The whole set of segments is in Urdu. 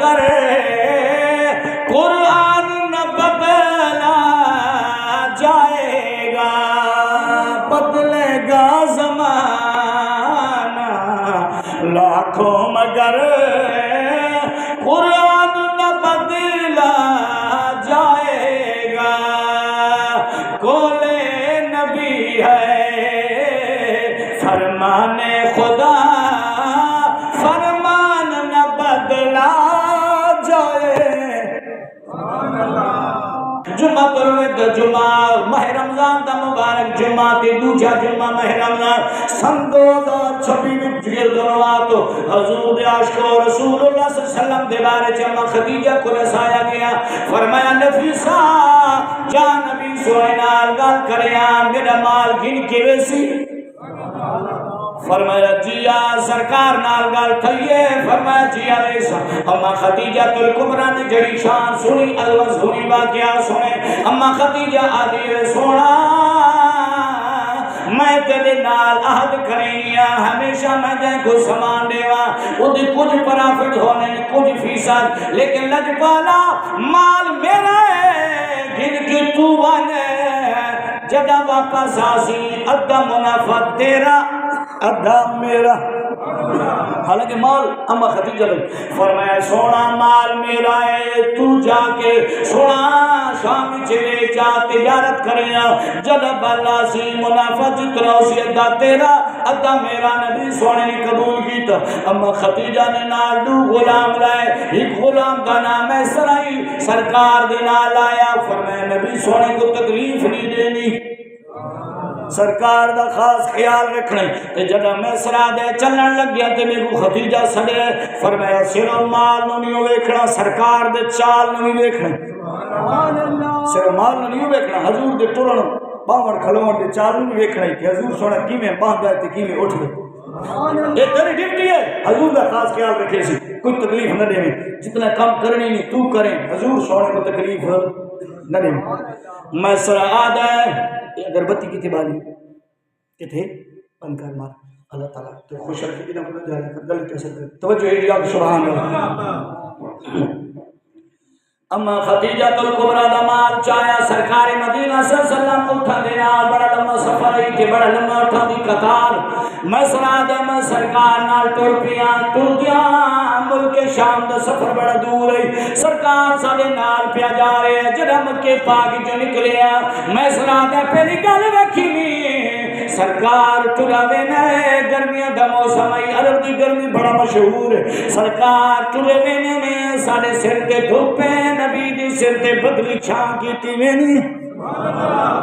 اگر قرآن نہ بدلا جائے گا بدلے گا زمانہ لاکھوں مگر قرآن نہ بدلا جائے گا کولے نبی ہے فرمان خدا فرمان نہ بدلا جائے جمعہ پروید جمعہ ماہ رمضان دا مبارک جمعہ تے دوجا جمعہ ماہ رمضان سن 2026 میں گردنوا تو حضور عاشق رسول اللہ صلی اللہ علیہ وسلم دے بارے جمعہ خدیجہ کو رسایا گیا فرمایا نفیسہ جا نبی سوئے نال گل کریا میرا مال گن کے ویسی فرمایا جیا سرکار نال گل تھئیے فرمایا جیا ایسا اما خدیجہ الکبریٰ نے جڑی شان سنی الوز سنی واقعہ سنے اما خدیجہ آدھی سونا میں تیرے نال عہد کرینیا ہمیشہ میں جائیں کو سامان دیوا ادھی کچھ پرافٹ ہونے کچھ فیصد لیکن لجپالا مال میرا ہے گن کی تو بانے جدہ واپس آسی ادھا منافع تیرا ادھا میرا حالانکہ مال اما خدیجہ نے فرمایا سونا مال میرا ہے تو جا کے سونا شام چلے جا تجارت کریا جدہ بالا سی منافع جتنا اسی ادھا تیرا ادھا میرا نبی سونے نے قبول کی تو اما خدیجہ نے نالو غلام لائے ایک غلام کا نام ہے سرائی سرکار دینا لایا فرمایا نبی سونے کو تکلیف نہیں دینی سرکار دا خاص خیال رکھنے کہ جب میں سرا دے چلن لگ گیا تے میرے کو خدیجہ سڑے فرمایا صرف مال نہیں ویکھنا سرکار دے چال نہیں ویکھنا صرف مال نہیں ویکھنا حضور دے ٹرن باہر کھلون دے چال نہیں ویکھنا کہ حضور سونا کیویں باندھ گئے تے کیویں اٹھ گئے یہ تیری ڈیوٹی ہے حضور دا خاص خیال رکھے سی کوئی تکلیف نہ دے جتنا کام کرنی نہیں تو کریں حضور سونے کو تکلیف نہ دے میں سرا آدھا ہے اگربتی کی تبالی کہ تھے پنکار مار اللہ تعالیٰ تو خوش رکھے کہ نہ بنا جائے کر غلط کیسے کرے توجہ ہے جی سبحان اللہ اما خدیجہ الکبریٰ دا مال چایا سرکار مدینہ صلی اللہ علیہ وسلم اٹھا دینا بڑا لمحہ سفر ہے کہ بڑا لمحہ اٹھا دی قطار میں سنا دے میں سرکار نال ٹرپیاں ٹردیاں ملک شام دا سفر بڑا دور ہے سرکار سارے نال پیا جا رہے ہیں جڑا مکے پاک جو نکلے میں سنا دے پہلی گل رکھی سرکار ٹراوے نئے گرمیاں دا موسم ہے عرب دی گرمی بڑا مشہور ہے سرکار ٹراوے نئے سارے سر تے دھوپے نبی دی سر تے بدلی چھان کی تیوینی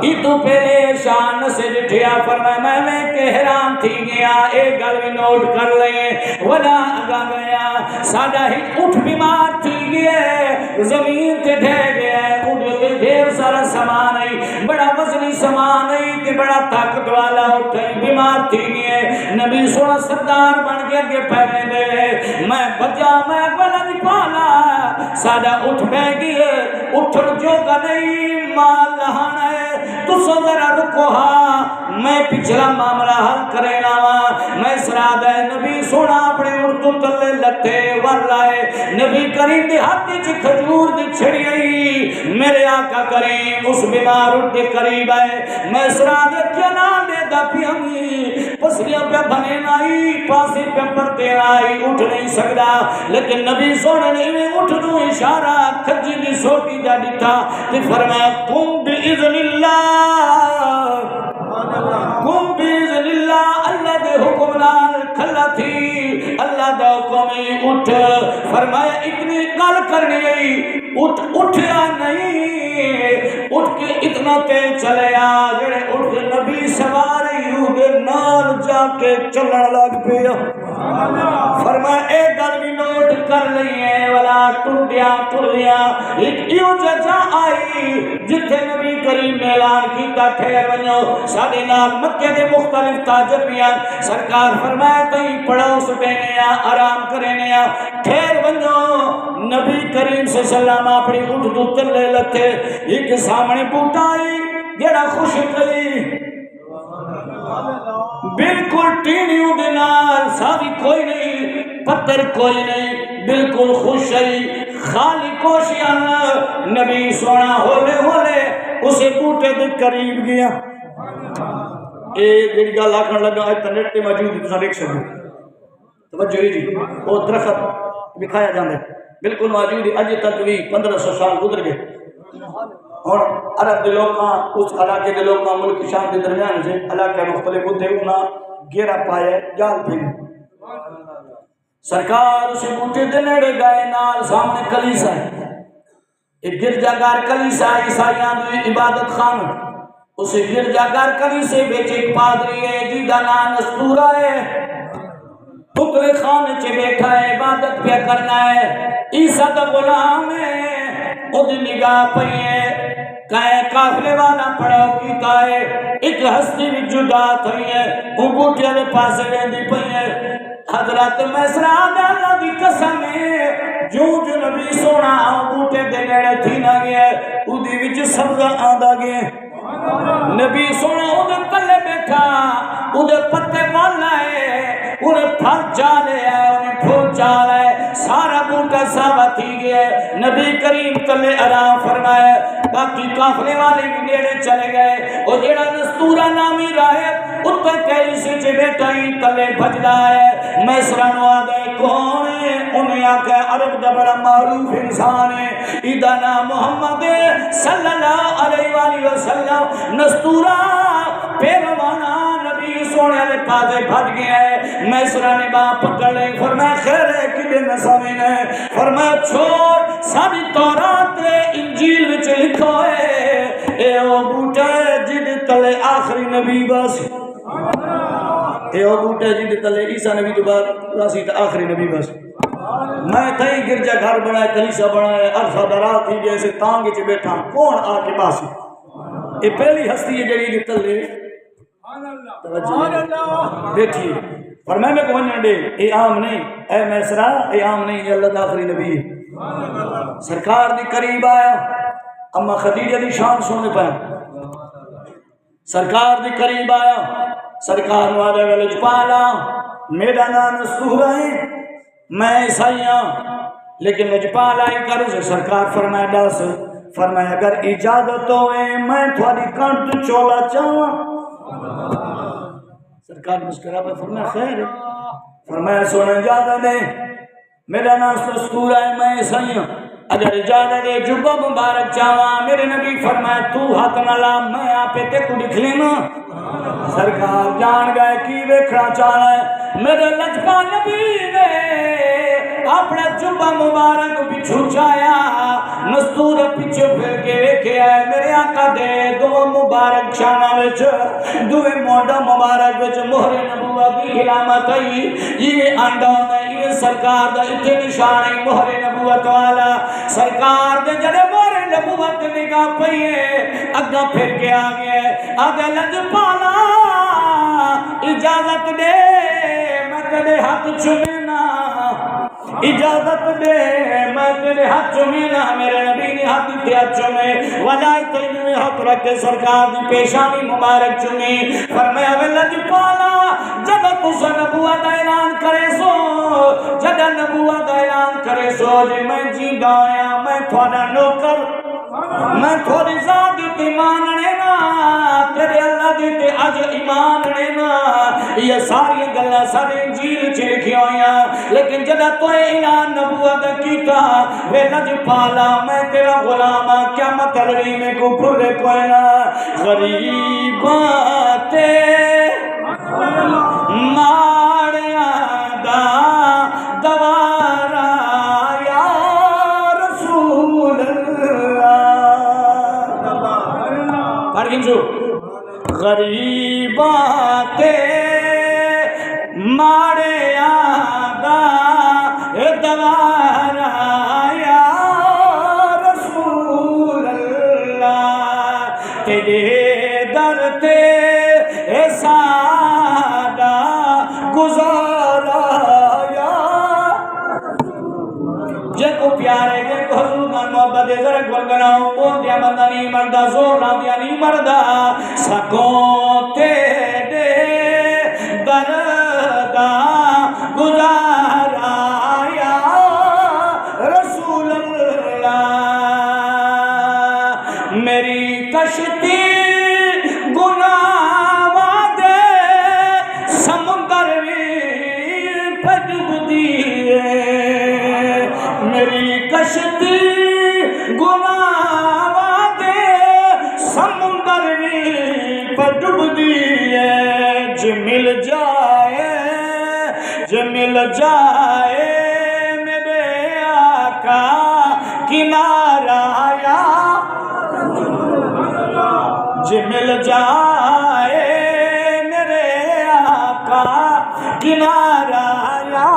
ایتو پہلے شان سے جٹھیا فرمایا میں کہ حیران تھی گیا ایک گل بھی نوٹ کر لیں ولا اگا گیا سادہ ہی اٹھ بیمار تھی گیا زمین تے ڈھے گیا اٹھ کے دیر سارا سامان ہے بڑا وزنی سامان ہے کہ بڑا طاقت والا اٹھے بیمار تھی گیا نبی سونا سردار بن کے اگے پہنے دے میں بچا میں بلد پالا سادہ اٹھ بے گئے اٹھن جو کا نہیں مال لہانا ہے تو سو ذرا رکو ہاں میں پچھلا معاملہ حل کرے ناوا میں سراد ہے نبی سونا اپنے اردو تلے لتے واللائے نبی کریم دی ہاتھی چی کھجور دی چھڑی آئی میرے آقا کریم اس بیمار اٹھ قریب ہے میں سراد ہے کیا نام دے دا پی ہمی پسلیاں پہ بنے نائی پاسی پہ پرتے آئی اٹھ نہیں سکتا لیکن نبی سونے نے انہیں اٹھ دوں اشارہ کھجی دی سوٹی جا دیتا تی فرمایا قم بِإِذْنِ اللَّهِ قم بِإِذْنِ اللَّهِ اللہ دے حکم نال کھلا تھی اللہ دے حکم اٹھ فرمایا اتنی گل کرنی اٹھیا نہیں اٹھ کے اتنا تیز چلے جڑے اٹھ کے نبی سوارے دے نال جا کے چلن لگ پیا فرمایا ایک گل بھی نوٹ کر لئیے ولا ٹردیا ایک ایو جگہ آئی جتھے نبی کریم نے اعلان کیتا ٹھہر ونجو ساڈے نال مکے دے مختلف تاجر بیان سرکار فرمایا تئی پڑوس بینے آرام کرنے ٹھہر ونجو نبی کریم صلی اللہ علیہ وسلم اپنی اٹھ دو تلے لتے ایک سامنے بوٹا آئی جڑا خوش کئی بالکل ٹینیوں دے نال ساوی کوئی نہیں پتھر کوئی نہیں بالکل خوش ہے خالی کوشیان نبی سونا ہولے ہولے اسے بوٹے دے قریب گیا ایک گڑی گل آکھن لگا انٹرنیٹ تے موجود ہے دیکھ سکو توجہ جی وہ درخت دکھایا جاندے بالکل موجود ہے اج تک بھی 1500 سال گزر گئے اور عرب دے لوکاں اس علاقے دے لوکاں ملک شام کے درمیان سے علاقے مختلف ہوتے انہاں گھیرا پایا جال پھر سرکار اسے بوٹے دے نیڑے گئے نال سامنے کلیسا ہے ایک گرجا گھر کلیسا عیسائیاں دی عبادت خانہ اسے گرجا گھر کلیسے وچ ایک پادری ہے جی دا نام نستورا ہے پتر خانے چ بیٹھا ہے عبادت پہ کرنا ہے عیسیٰ دا غلام ہے اودی نگاہ پئی ہے کہے قافلے والا پڑاؤ کیتا ہے ایک ہستی بھی جدا تھی ہے وہ بوٹے دے پاسے ویندی پئی ہے حضرت میسرا اللہ دی قسم ہے جو نبی سونا بوٹے دے نیڑے تھی نہ گیا اودی وچ سبزہ آندا گیا نبی سونا اودے تلے بیٹھا اودے پتے والا ہے انہیں پھل چالے ہے انہیں پھول چالے ہے سارا بوٹا سابا تھی گیا نبی کریم تلے آرام فرمائے باقی قافلے والے بھی نیڑے چلے گئے اور جیڑا نستورا نامی راہے اتر کہلی سے چے بیٹا ہی تلے بھجلا ہے میسرانو آگئے کون ہے انہیں آگئے عرب دا بڑا معروف انسان ہے ایدہ نام محمد صلی اللہ علیہ وآلہ وسلم نستورا پیروانا نبی سونے علیہ پاسے بھج گیا ہے میسرہ نے باپ پکڑ لے فرمایا خیر ہے کدے نسامین ہے فرمایا چھوڑ ساری تورات انجیل وچ لکھو ہے اے او بوٹا ہے جد تلے آخری نبی بس اے او بوٹا ہے جد تلے عیسیٰ نبی جو بعد راسی تا آخری نبی بس میں تھئی گرجا گھر بنائے کلیسا بنائے عرصہ درات ہی جیسے تانگے چے بیٹھا کون آ کے باسی یہ پہلی ہستی ہے جڑی تلے دیکھیے فرمائے میں کو ونجن دے اے عام نہیں اے میسرا اے عام نہیں یہ اللہ دا آخری نبی ہے سرکار دی قریب آیا اما خدیجہ دی شان سننے پایا سرکار دی قریب آیا سرکار نوادہ ویلج پالا میرا نام نستورا ہے میں عیسائیاں لیکن لجپالا ہی کرو سے سرکار فرمائے داس فرمایا اگر اجازت ہوئے میں تھوڑی کنٹ چولا چاہاں سرکار مسکرہ پہ فرمایا خیر ہے فرمایا سونا اجازت دے میرا نام نستورا ہے میں عیسائیاں اگر اجازت دے جبہ مبارک چاہاں میرے نبی فرمایا تو ہاتھ نہ لا میں آپے تے کو دکھ لینا سرکار جان گئے کی ویکھنا چاہا ہے میرے لجپا نبی نے اپنا جبہ مبارک بچھو چایا نستور پیچھے پھر کے ویکھے آئے میرے آقا دے دو مبارک شانہ وچ دوے موڈا مبارک وچ مہر نبوت کی علامت ہے یہ آنڈا نہیں یہ سرکار دا اتنے نشان ہے مہر نبوت والا سرکار دے جڑے مہر نبوت نگاہ پئیے اگا پھر کے آگئے آگے لج پالا اجازت دے میں تیرے ہاتھ چمینا اجازت دے میں تیرے ہاتھ چمینا میرے نبی نے ہاتھ دیا چمے وجائے تینے ہاتھ رکھے سرکار دی پیشانی مبارک چمی فرمایا لج پالا جگہ تسا نبوت اعلان کرے سو جگہ نبوت اعلان کرے سو جی میں جی گایا میں تھوڑا نوکر میں تھوڑی ذات دیتی ماننے نا تیرے اللہ دیتے آج ایمان لینا یہ ساری گلہ سارے انجیل چھ لکھی ہوئیاں لیکن جدہ تو اعلان نبوت کیتا وے لج پالا میں تیرا غلامہ کیا مطلبی میں کو پھر کوئی نا غریباتے ماریا دا دوارا یا رسول پڑھ گنجو غریباتے مارے آدھا دوارا یا رسول اللہ تیرے در تے سادہ گزارا یا جے کو پیارے جے کو حضور من محبت ذرا گل گناؤں بول دیا بندہ نہیں مردہ زور نہ دیا نہیں مردہ سکوں تیرے دردہ گزارا یا میری کشتی گناہ دے سمندر پہ ڈوبدی ہے، میری کشتی گناہ دے سمندر پہ ڈوبدی ہے، جو مل جائے میرے آقا کنارہ یا جو مل جائے میرے آقا کنارہ یا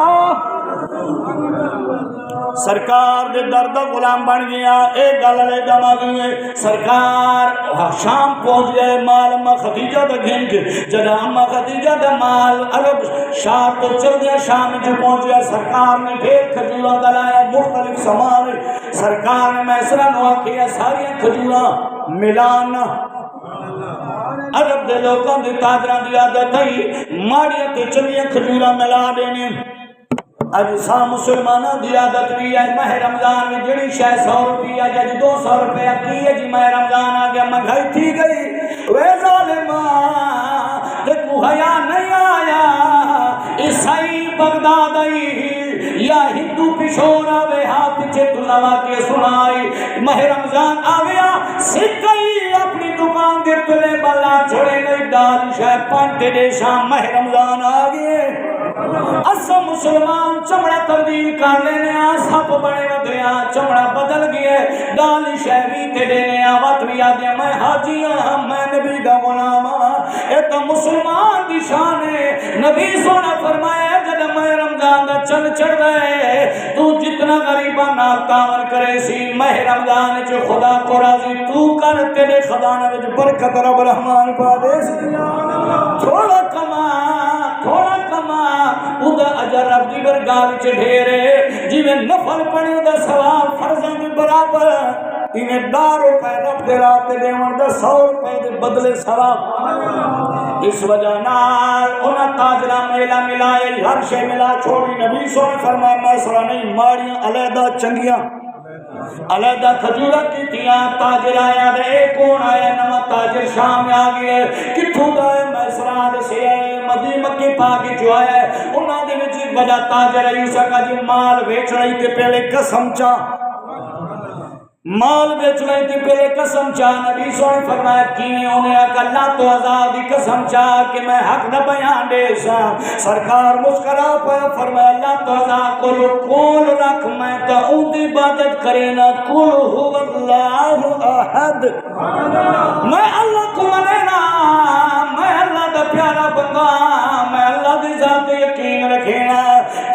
سرکار دے درد غلام بن گیا۔ ایک گل لے دماغی سرکار شام پہنچ گئے، مال اما خدیجہ دا گھن کے جدا اما خدیجہ دا مال عرب شام تو چل گیا، شام جو پہنچ گیا سرکار نے ڈھیر کھجورا دلایا مختلف سامان، سرکار نے میسرہ نوا کیا ساری کھجورا ملانا۔ عرب دے لوگوں دی تاجران دی عادت ہے ماڑیاں تے چلیاں کھجورا ملا دینے، اج سا مسلمانہ دی عادت بھی ہے ماہ رمضان میں جڑی شے 100 روپیہ یا 200 روپیہ کی ہے جی ماہ رمضان آ گیا مہنگائی تھی گئی، وے ظالماں تے کو حیا نہیں آیا، عیسائی بغداد آئی یا ہندو پشور آوے ہاں پیچھے تو نوا کے سنائی، ماہ رمضان آویا سکئی اپنی دکان دے تلے بلا چھوڑے نہیں ڈال شے پانٹے دے شام ماہ رمضان آگئے، اسا مسلمان چمڑا تبدیل کر لینے سب بڑے ودیا چمڑا بدل گئے ڈالی شہری تے دینے وقت بھی آدھے میں حاجی ہاں میں نبی دا غلام ہاں، اے تو مسلمان دی شان ہے، نبی سونا فرمایا جب میں رمضان دا چل چڑھ گئے تو جتنا غریبہ ناکتاون کرے سی ماہ رمضان جو خدا کو راضی تو کر تیرے خدا نے جو برکت رب رحمان پا دے سی، تھوڑا کما ادا اجر رب دی برگاہ وچ ڈھیرے جویں نفل پڑھے دا ثواب فرضاں دے برابر، انہیں 10 روپے رب دے راہ تے دیون دا 100 روپے دے بدلے ثواب۔ اس وجہ نال انہاں تاجراں میلہ ملائے ہر شے ملا چھوڑی، نبی سونے فرمایا مسئلہ نہیں ماڑیاں علیحدہ چنگیاں علیحدہ کھجورا کی تیاں تاجر آیا دے ایک کون آیا نوا تاجر شام آ گیا کتھوں دا ہے میسرہ دے سے ہے مدی مکی پاکی جو آیا ہے انہاں دے وچ ایک وجہ تاجر ایسا کا جی مال بیچ رہی تھے پہلے قسم چاہ مال بیچ رہی تھی پہلے قسم چاہ، نبی سونے فرمایا کینے انہیں اکا اللہ تو آزادی قسم چاہ کہ میں حق نہ بیان دے سا، سرکار مسکرا پایا فرمایا اللہ تو آزاد کو کول رکھ میں تو اون دی عبادت کرینا کل ہو اللہ احد، میں اللہ کو ملینا میں اللہ دا پیارا بندہ میں اللہ دی ذات یقین رکھینا،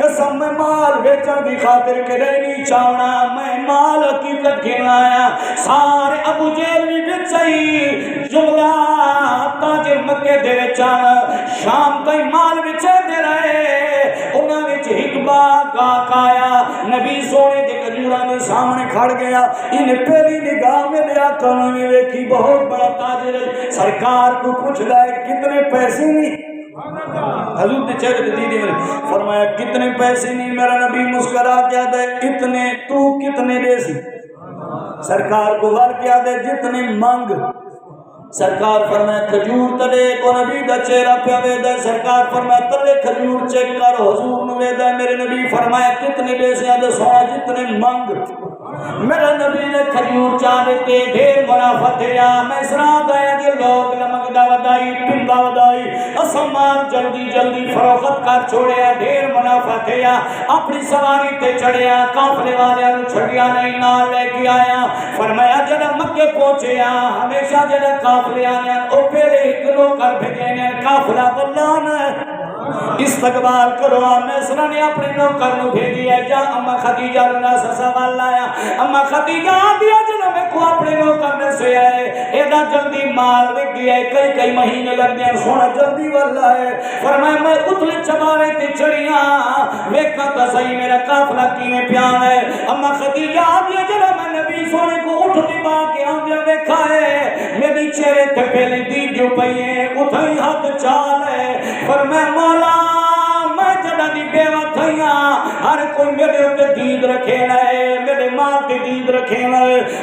قسم میں مال بیچن دی خاطر کے نہیں چاہنا، میں مال حقیقت کے آیا سارے ابو جیل بھی بچائی جملہ تاجر مکے دے وچانا شام تائی مال بچے دے رہے انہاں وچ حکبہ گاک آیا نبی سونے دے کجورہ میں سامنے کھڑ گیا، انہیں پہلی نگاہ میں لیا کنوی ویکھی بہت بڑا تاجر ہے، سرکار کو پوچھ لائے کتنے پیسے نہیں، حضور نے چہرے تے دیدی میں فرمایا کتنے پیسے نہیں، میرا نبی مسکرا کیا دے اتنے تو کتنے دے سی، سرکار کو غل کیا دے جتنے مانگ، سرکار فرمایا کھجور تلے کو نبی دا چہرہ پہ ویدہ، سرکار فرمایا تلے کھجور چیک کر حضور نے ویدہ، میرے نبی فرمایا کتنے پیسے آدھے سونا جتنے مانگ، میرے نبی نے کھجور چاہتے ڈھیر منافع دیا، میں سرا دیا کہ لوگ لمک دا ودائی پندا ودائی اسمان جلدی جلدی فروخت کر چھوڑیا، ڈھیر منافع دیا، اپنی سواری تے چڑھیا، کافلے والے نو چھڑیا نہیں نال لے کے آیا، فرمایا جڑا مکے پہنچیا ہمیشہ جڑا قافلے آنے او پہلے ایک لو کر بھیجے نے قافلہ بلان استقبال کرو، میسرہ نے اپنے نوکر نو بھیجی ہے جا اما خدیجہ لنا سوال لایا، اما خدیجہ دیا جنہوں میں کو اپنے نوکر نے سے آئے ایدہ جلدی مال لگ گیا ہے کئی مہینے لگ گیا سونا جلدی والا ہے، فرمایا میں اتلے چبارے تے چڑیاں ویکھا تا صحیح میرا قافلہ کینے پیان ہے، اما خدیجہ دیا جنہوں میں نبی سونے کو اٹھ دبا کے آندیا ویکھا ہے میری چہرے تے پہلے دی جو پئیے اتھائی ہاتھ چال ہے، فرمایا مولا میں جڑا دی بیوہ تھیاں ہر کوئی میرے اوتے دید رکھے لائے، میرے ماں دی دید رکھیں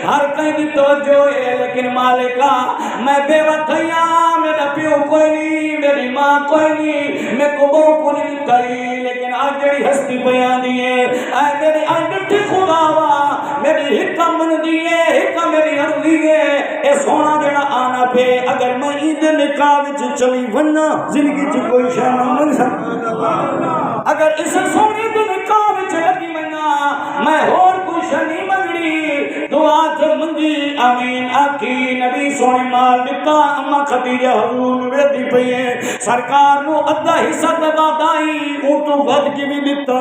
ہر کہیں دی توجہ ہے لیکن مالکا میں بے وطیاں میرا پیو کوئی نہیں میری ماں کوئی نہیں میں کو بہو کو نہیں تری لیکن آج جڑی ہستی بیان دیئے اے میری انڈٹھی خداوا میری حکم من دیئے حکم میری عرضی ہے اے سونا جڑا آنا پہ اگر میں عید نکاح وچ چلی وننا زندگی چ کوئی شے نہ من سکتا اگر اس سونے دے نکاح وچ لگی وننا میں اور کوئی شے نہیں منگڑی دعا تے منگی آمین آکھی نبی سونے مال دتا اما خدیجہ حضور ویدی پئی ہے سرکار نو ادھا حصہ دبا دائی او تو ود کی بھی دتا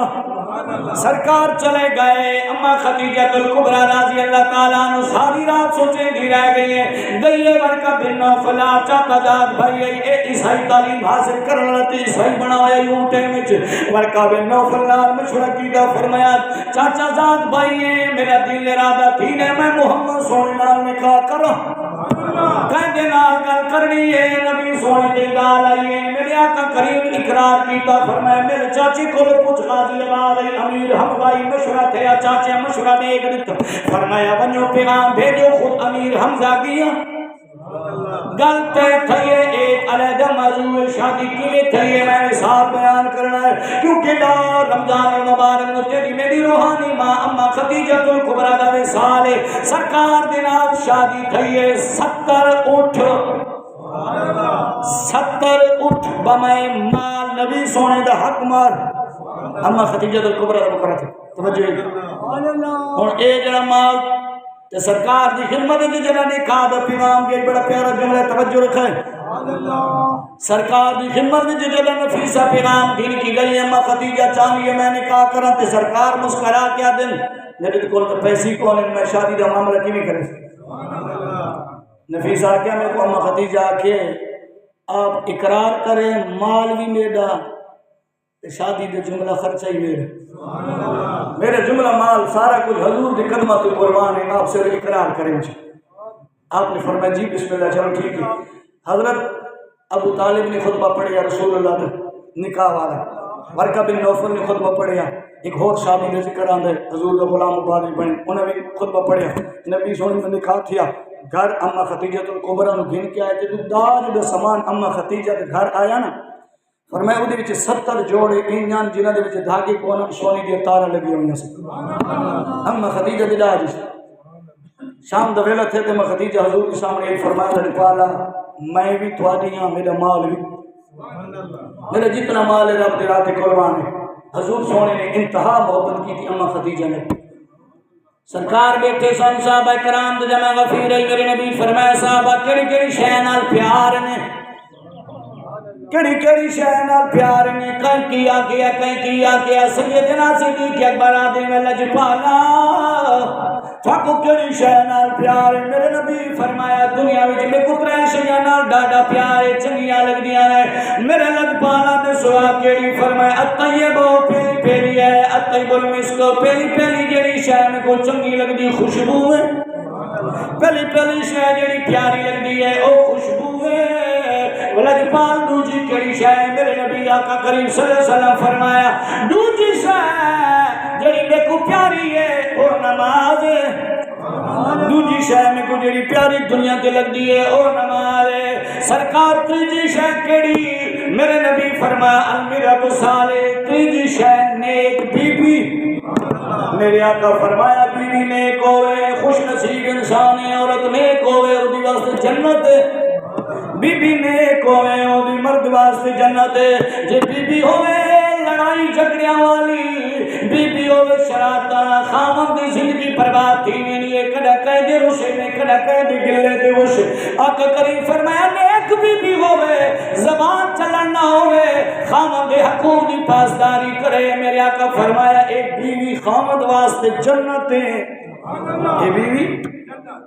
سرکار چلے گئے اما خدیجہ الکبریٰ رضی اللہ تعالیٰ عنہ ساری رات سوچیں دی رہ گئی ہیں گئیے ورکہ بن نوفل چاہتا جات بھائی اے عیسائی تعلیم حاصل کرنا تے عیسائی بنا ہویا یوں ٹیمچ ورکہ بن نوفل لال مشورہ کیتا فرمایا چاچا جات بھائی میرا دل ارادہ تھی نے میں محمد سونے نال نکاح کروں کہتے نال گل کرنی ہے نبی سونے دے گال آئیے میرے آقا کریم اقرار کیتا فرمایا میرے چاچی کو پوچھ قاضی عباد امیر حمزہ مشورہ تھے چاچے مشورہ دے گرت فرمایا بنیو پیغام بھیجو خود امیر حمزہ کیا گلتے تھے ایک علیحدہ موضوع شادی کیلے تھے میں ساتھ بیان کرنا ہے کیونکہ دار رمضان مبارک میں تیری میری روحانی ماں اما خدیجہ الکبریٰ دا وصال سرکار دے نال شادی تھے 70 اٹھ 70 اٹھ بمائے مال نبی سونے دا حق مار اما خدیجہ الکبریٰ دا مقرر تھے توجہ اور اے جڑا مال تے سرکار دی خدمت دی جنہ نے کہا دا پیغام کے بڑا پیارا جملہ توجہ رکھا ہے سرکار دی خدمت دی جنہ نفیسہ پیغام دین کی گئی اما خدیجہ چاہیے میں نے کہا کرا تے سرکار مسکرا کیا دن میرے کول تو پیسی کون ہے میں شادی دا معاملہ کی بھی کرے نفیسہ کیا میں کو اما خدیجہ کے آپ اقرار کریں مال بھی میرا شادی دے جملہ خرچہ ہی میرے جملہ مال سارا کچھ حضور دی خدمت قربان ہے آپ سے اقرار کریں آپ نے فرمایا جی بسم اللہ چلو ٹھیک ہے حضرت ابو طالب نے خطبہ پڑھیا رسول اللہ نے نکاح والا ورقہ بن نوفل نے خطبہ پڑھیا ایک اور شادی نے ذکر آندے حضور دا غلام مبارک بن انہوں نے خطبہ پڑھیا نبی سونے میں نکاح تھیا گھر اما خدیجہ الکبریٰ نو گن کے آئے جب داج دا سامان اما خدیجہ کے گھر آیا نا فرمایا وہ دے وچ 70 جوڑے انجان جنہاں دے وچ دھاگے کونم سونے دی تارا لگی ہوئی ہیں اما خدیجہ دی داج شام دا ویلا تھے تے اما خدیجہ حضور کے سامنے فرمایا لڑ پالا میں بھی تھوڑی ہاں میرا مال بھی میرا جتنا مال ہے رب دے راہ تے قربان ہے حضور سونے نے انتہا محبت کی تھی اما خدیجہ نے سرکار بیٹھے سن صحابہ کرام تے جمع غفیر میرے نبی فرمایا صحابہ کیڑی کیڑی شے نال پیار نے کڑی کڑی شے نال پیار نے کہیں کیا سیدنا صدیق اکبر آدھے میں لجپالا تھاکو کڑی شے نال پیار میرے نبی فرمایا دنیا وچ میں کترے شیاں نال ڈاڈا پیار چنگیاں لگدیاں ہیں میرے لجپالا تے سوا کیڑی فرمایا الطیب پہلی پہلی ہے الطیب المسک پہلی پہلی جڑی شے میں کو چنگی لگدی خوشبو ہے پہلی پہلی شے جڑی پیاری لگدی ہے او خوشبو ہے لجپال دوجی کڑی شے میرے نبی آقا کریم صلی اللہ علیہ وسلم فرمایا دوجی شے جڑی میں کو پیاری ہے اور نماز ہے دوجی شے میں کو جڑی پیاری دنیا تے لگ دی ہے اور نماز ہے سرکار تیجی شے کڑی میرے نبی فرمایا المیرۃ الصالح تیجی شے نیک بی بی میرے آقا فرمایا بی بی نیک ہوئے خوش نصیب انسان ہے عورت نیک ہوئے اور دی واسطے جنت ہے بی بی نیک ہوئے او دی مرد واسطے جنت ہے جے بی بی ہوئے لڑائی جھگڑیاں والی بی بی ہوئے شرارتاں خامد دی زندگی برباد تھی نہیں کڑا کہہ دے روشے میں کڑا کہہ دے گلے دے روشے آقا کریم فرمایا نیک بی بی ہوئے زبان چلن نہ ہوئے خامد حقوق دی پاسداری کرے میرے آقا فرمایا ایک بیوی خامد واسطے جنت ہے یہ بیوی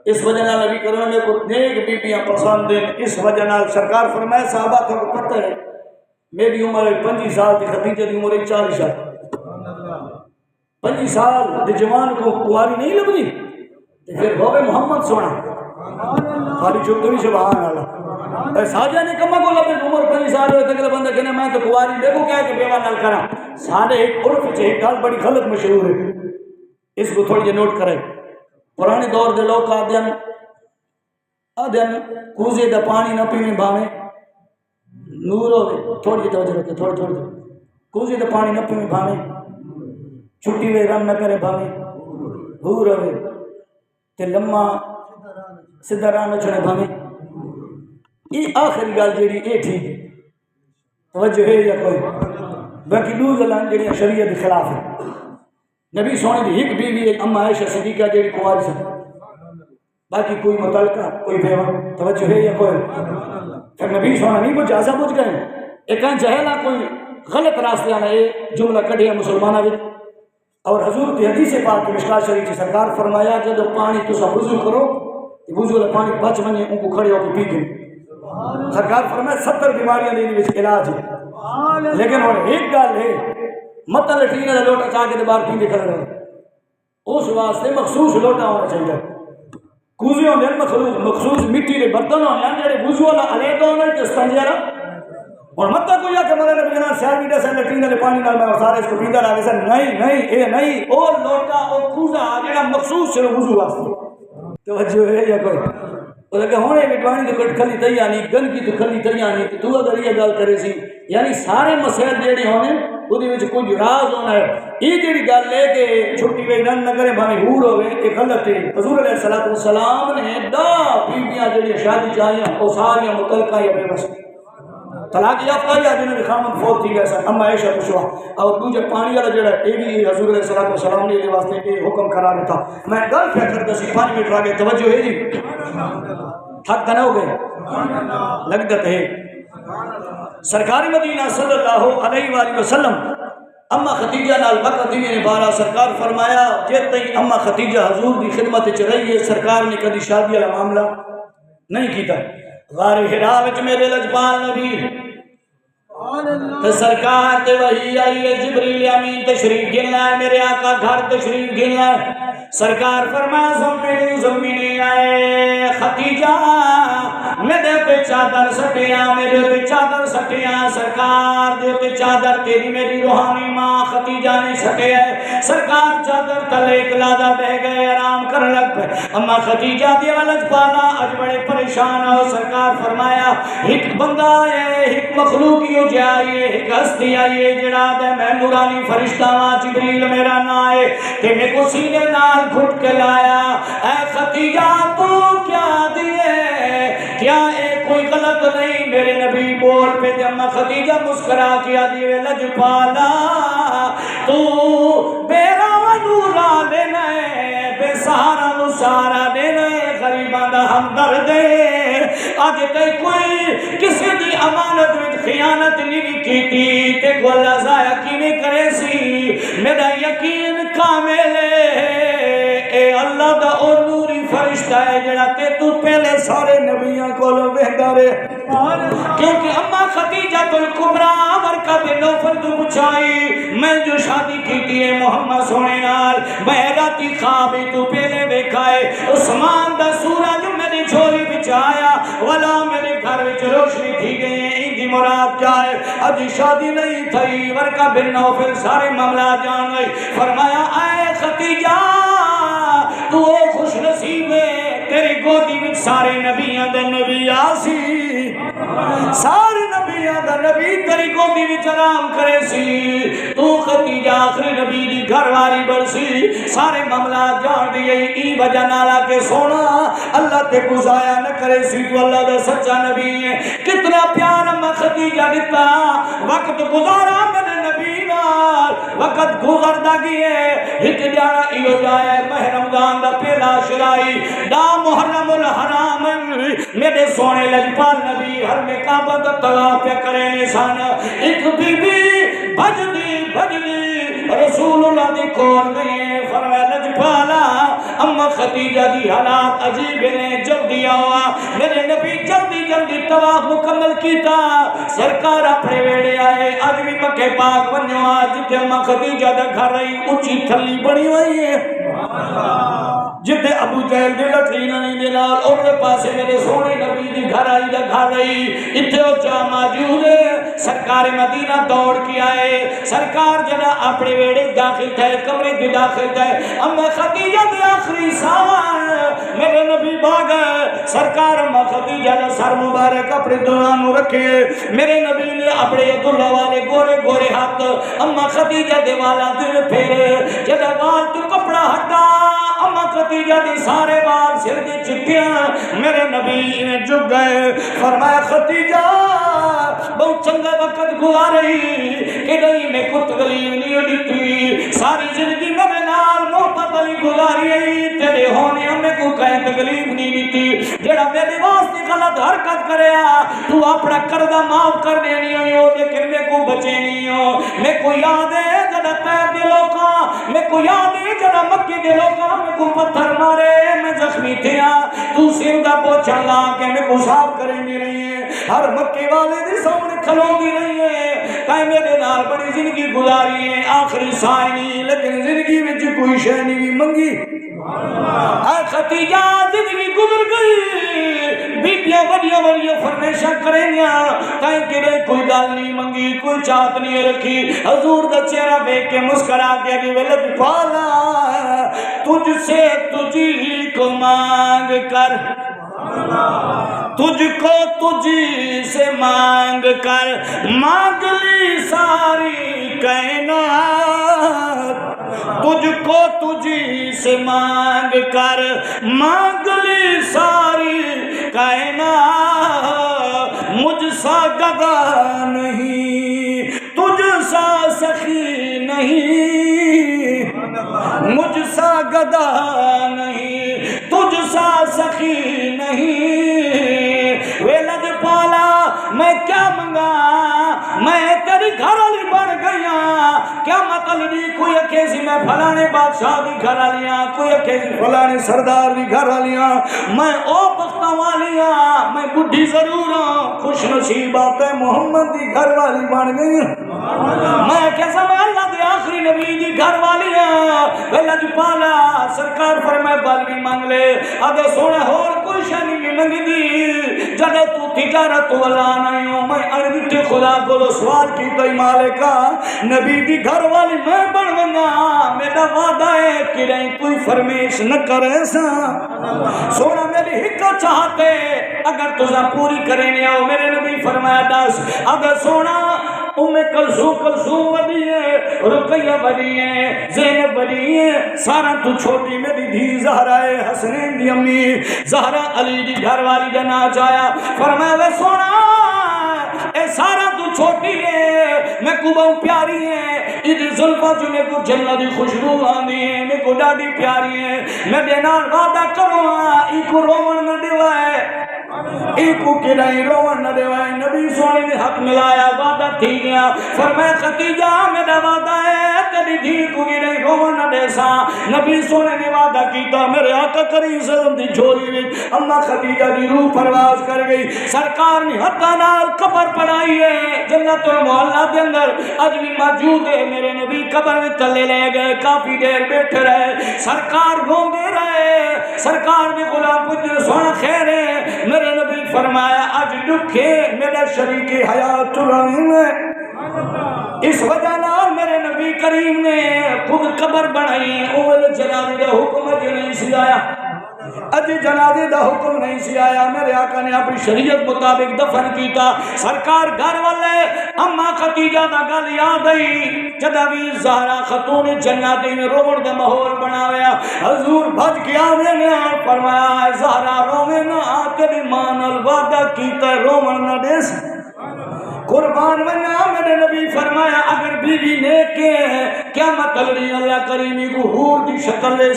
اس وجہ نال نبی کریم نے کو نیک بیبیاں پسند ہیں اس وجہ نال سرکار فرمایا صحابہ کو پتہ ہے میری عمر 25 سال تھی خدیجہ دی عمر 40 سال 25 سال دے جوان کو کواری نہیں لگی پھر بابے محمد سونا خالی چھوٹے بھی سبحان اللہ ساجہ نے کما کو لبے عمر 25 سال ہوئے تک بندہ کہنے میں تو کواری دیکھو کیا کہ بیوہ نال کرا سارے ایک عرف سے ایک گل بڑی غلط مشہور ہے اس کو تھوڑی جے نوٹ کرے پرانے دور دے لوگ آدھن کوزے دا پانی نہ پیویں بھاویں نور ہوئے، تھوڑی توجہ رکھے، تھوڑی کوزے دا پانی نہ پیویں بھاویں چھٹی وے رن نہ کرے بھاویں حور ہوئے تے لمحہ سدھا راہ نہ چھڑے بھاویں. یہ آخری گل جیڑی اے ٹھیک ہے، توجہ ہے یا کوئی؟ باقی دو گلاں جڑیاں شریعت کے خلاف ہے. نبی سونے دی ایک بیوی ہے اما عائشہ صدیقہ جیڑی کنواری سی، باقی کوئی متعلقہ کوئی بیوہ. توجہ ہے یا کوئی؟ پھر نبی سونا نہیں کچھ ایسا پوچھ گئے ایک جہلا کوئی غلط راستے آنا یہ جملہ کٹیا مسلمانہ بھی. اور حضور کی حدیث پاک کی مشکات شریف کی سرکار فرمایا جب پانی تسا وضو کرو وضو والا پانی بچ بنے ان کو کھڑے ہو کے پی گئے. سرکار فرمایا 70 بیماریاں دینے میں علاج ہے، لیکن اور ایک گل ہے مت لٹرینے کا لوٹا چاہ کے باہر پیندے کھڑے رہے. اس واسطے مخصوص لوٹا ہونا چاہیے. کوزے ہونے مخصوص مٹی کے برتن ہونے جڑے وضو والا علیحدہ ہونا تے استنجے والا. اور مت کوئی آ کے مدد نبی جناب سیال میٹر سے لٹرین والے پانی نال میں سارے اس کو پیندا رہا سر نہیں اے نہیں او لوٹا او کوزا جڑا مخصوص ہے وضو واسطے. توجہ ہے یا کوئی؟ وہ لگا ہونے بھی پانی تو کھلی تئی آنی گندگی تو کھلی تئی آنی تو اگر یہ گل کرے سی یعنی سارے مسائل جڑے ہونے وہ کوئی راز ہونا ہے. یہ جڑی گل ہے کہ چھٹی وی رن نہ کرے بھاویں حور ہوے یہ غلط ہے. حضور علیہ الصلوۃ والسلام نے 10 بیویاں جڑی شادی چاہیاں وہ ساریاں مطلقہ یا بے بس طلاق یافتہ یا جنہوں نے خامن فوت تھی گئے سن اما عائشہ پوچھوا. اور دوجہ پانی والا جڑا یہ بھی حضور علیہ الصلوۃ والسلام نے یہ واسطے کہ حکم کرا دیتا. میں گل کیا کرتا سی 5 منٹ آگے توجہ ہے جی تھک نہ ہو گئے لگت ہے. سرکار مدینہ صلی اللہ علیہ وآلہ وسلم اما خدیجہ نال وقت نے بارہ سرکار فرمایا جے تئی اما خدیجہ حضور دی خدمت چ رہی ہے سرکار نے کبھی شادی والا معاملہ نہیں کیتا. غار حرا وچ میرے لجپال نبی تے سرکار تے وحی آئی ہے جبریل امین تشریف گھن ہے میرے آقا گھر تشریف گھن ہے. سرکار فرمایا زمینی آئے خدیجہ میرے پہ چادر سٹیاں میرے پہ چادر سٹیاں سرکار دے پہ چادر تیری میری روحانی ماں خدیجہ نے سٹے ہے. سرکار چادر تلے کلادہ بہ گئے آرام کر لگ پہ. اما خدیجہ دی ولج پالا اج بڑے پریشان ہو. سرکار فرمایا ایک بندہ ہے ایک مخلوق ہو جائے ایک ہستی آئیے جڑا دے میں نورانی فرشتہ ماں جبریل میرا نا ہے کہ میں کو سینے نال گھٹ کے لایا. اے خدیجہ تو کیا دیے کیا اے کوئی غلط نہیں میرے نبی بول پہ دے. اما خدیجہ مسکرا کیا دیے لج پالا تو بیرا و نورا دینا ہے بے سہارا نو سہارا دینا ہے غریبان دا ہمدرد ہے. آج تے کوئی کسی دی امانت وچ خیانت نہیں کیتی تے کو اللہ ضائع کیویں کرے سی. میرا یقین کامل ہے اے اللہ دا او نوری فرشتہ ہے جڑا تے تو پہلے سارے نبیاں کولوں وہدا رہے. کیونکہ اما خدیجہ الکبریٰ ورقہ بن نوفل تو پوچھائی میں جو شادی کیتی ہے محمد سونے نال میں راتی خواب تو پہلے دیکھا ہے عثمان دا سورج میری جھولی وچ آیا والا میرے گھر وچ روشنی تھی گئی ہے. ان کی مراد کیا ہے؟ ابھی شادی نہیں تھی. ورقہ بن نوفل سارے معاملہ جان گئی. فرمایا اے خدیجہ تو خوش نصیب ہے تیری گودی میں سارے نبیاں دا نبی آسی سارے نبیاں دا نبی تیری گودی میں آرام کرے سی. تو خدیجہ آخری نبی دی گھر والی برسی سارے معاملہ جان دیئے. ای وجہ نالا کے سونا اللہ تے گزایا نہ کرے سی تو اللہ دا سچا نبی ہے. کتنا پیار اما خدیجہ دیتا وقت گزارا میرے نبی نال وقت گزردا گئے. ایک جانا ایو جایا ماہ رمضان دا پہلا شرائی دا محرم الحرام میرے سونے لجپال نبی ہر میں کعبہ دا طواف کرے نشان. ایک بی بی بجدی رسول اللہ دی کول گئے. فرمایا لجپالا اما خدیجہ دی حالات عجیب نے جلدی آوا. میرے نبی جلدی طواف مکمل کیتا. سرکار اپنے ویڑے آئے آدمی مکہ پاک ونیو آج جتے اما خدیجہ دا گھر رہی اچھی تھلی بڑی ہوئی ہے جتے ابو جہل دے لٹرینا نہیں دینا اور دے پاسے میرے سونے نبی دی گھر آئی دا گھر رہی اتھے ہو جا موجود ہے. سرکار مدینہ دوڑ کے آئے. سرکار جنا اپنے ویڑے داخل تھے کمرے دی داخل تھے. اما خدیجہ دے آخری سامان سرکار اما خدیجہ دا سر مبارک اپنے دلانو رکھے میرے نبی نے اپنے عبداللہ والے گورے گورے ہاتھ اما خدیجہ دے والا دل پھیرے جدہ وال تو کپڑا ہٹا اما خدیجہ دے سارے وال سر دے چٹیاں میرے نبی نے جھک گئے فرمایا خدیجہ بہت چنگا وقت گزارئی کہ نہیں میں کو تکلیف نہیں دیتی ساری زندگی میرے نال محبت علی گزاری تیرے ہونے ہمیں کو کہیں تکلیف نہیں دیتی جڑا میرے واسطے غلط حرکت کریا تو اپنا قرضہ معاف کر دینی ہو لیکن میں کو بچے نہیں ہو میں کو یاد ہے جڑا پیر دے لوکاں میں کو یاد ہے جڑا مکی دے لوکاں میں کو پتھر مارے میں زخمی تھیا تو سر دا پوچھا لا کہ میں کو صاف کریں گی نہیں ہے ہر مکے والے دے سامنے کھلوں گی نہیں ہے کہیں میرے نال بڑی زندگی گزاری ہے آخری سائے نہیں لیکن زندگی میں کوئی شے نہیں منگی اے خدیجہ زندگی گزر گئی بیبیاں بڑیاں بڑیاں فرمیشاں کریں گیا کہیں کہ کوئی گل نہیں منگی کوئی چاہت نہیں رکھی حضور دا چہرہ دیکھ کے مسکرا کے کہ ولد پالا تجھ سے تجھی کو مانگ کر تجھ کو تجھی سے مانگ کر مانگ لی ساری کائنات تجھ کو تجھی سے مانگ کر مانگ لی ساری کائنات مجھ سا گدا نہیں تجھ سا سخی نہیں مجھ سا گدا نہیں تجھ سا سخی نہیں ویلد پالا میں کیا منگا میں تیری گھر والی بن گیا کیا مطلب نہیں کوئی کیسی میں فلانے بادشاہ دی گھر والیاں کوئی کیسی فلانے سردار دی گھر والیاں میں او بختہ والیاں میں بڈھی ضرور ہوں خوش نصیب آپ محمد دی گھر والی بن گئی میں کیسا میں اللہ دے آخری نبی دی گھر والیاں ویلد پالا سرکار فرمائے بل بھی مانگ لے اگر سونا ہور کوئی شانی بھی منگ دی جدے تو تجارت والا نہیں ہوں میں عربی خدا کو سوال کی تو مالکا نبی دی گھر والی میں بڑھونا میرا وعدہ ہے کہ نہیں کوئی فرمیش نہ کرے سا سونا میری حکا چاہتے اگر تجھا پوری کریں آؤ میرے نبی فرمایا دس اگر سونا کلثوم بڑی ہے رقیہ بڑی ہے زینب بڑی ہے سارا تو چھوٹی میری دھی زہرا ہے حسنین دی امی زہرا علی دی گھر والی جنا چایا فرمایا وے سونا اے سارا تو چھوٹی ہے میں کو بہت پیاری ہے ادھر زلفہ جو میں کو جنہ دی خوشبو آنی ہے میں کو ڈاڈی پیاری ہے میں دینار وعدہ کروں ایک رومن نہ دیوائے ایکو کی نہیں روان نہ دیوائے نبی سونے نے حق ملایا وعدہ تھی گیا فرمایا خدیجہ میرا وعدہ ہے تیری دھی کو کی نہیں روان نہ دے سا نبی سونے نے وعدہ کیتا میرے آقا کریم صلی اللہ علیہ وسلم دی جھولی میں اما خدیجہ دی روح پرواز کر گئی سرکار نے حتیٰ نال قبر پڑھائی ہے جنت المحلہ دے اندر اج بھی موجود ہے میرے نبی قبر میں تلے لے گئے کافی دیر بیٹھے رہے سرکار روندے رہے سرکار نے غلام پتر سونا خیر ہے میرے نبی فرمایا اج دکھے میرے شریک حیات رحیم اس وجہ نال میرے نبی کریم نے خود قبر بنائی اول جنازے دا حکم اج نہیں سی آیا اج جنازے دا حکم نہیں سی آیا میرے آقا نے اپنی شریعت مطابق دفن کیتا سرکار گھر والے اما خدیجہ دا گل یاد آئی جدا بھی زہرا خاتون جنت میں روڑ دا ماحول بنایا حضور بھج کے آوے نے فرمایا زہرا روے نہ تیری ماں نال وعدہ کیتا رومن نہ دیس قربان بنا میرے نبی فرمایا اگر بیوی نیک ہے کیا مطلب اللہ کریمی کو حور دی شکل لے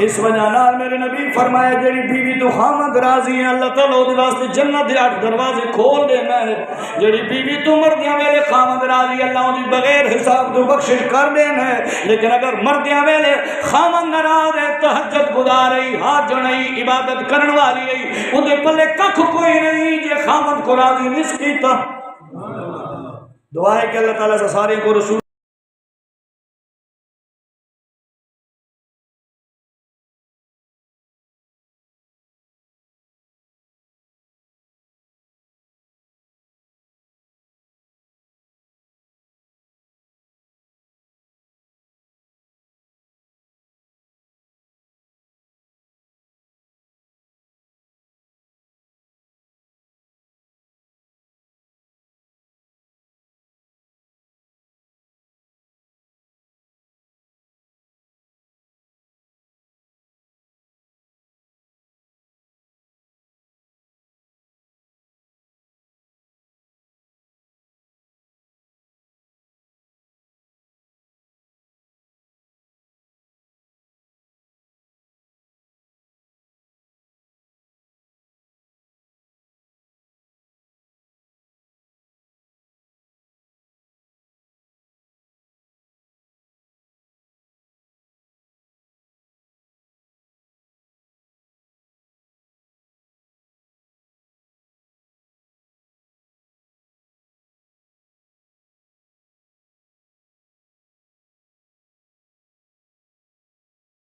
اس وجہ نال میرے نبی فرمایا جیڑی بیوی تو خامد راضی ہے اللہ تعالیٰ دے واسطے جنت دے 8 دروازے کھول دینا ہے جیڑی بیوی تو مردیاں ویلے خامد راضی اللہ دی بغیر حساب تو بخشش کر دینا ہے لیکن اگر مردیاں ویلے خامد ناراض ہے تہجد گزار رہی ہاتھ جڑائی عبادت کرن والی ہے اودے پلے ککھ کوئی نہیں جے خامد کو راضی نہیں کیتا دعا ہے کہ اللہ تعالیٰ سے سارے کو رسول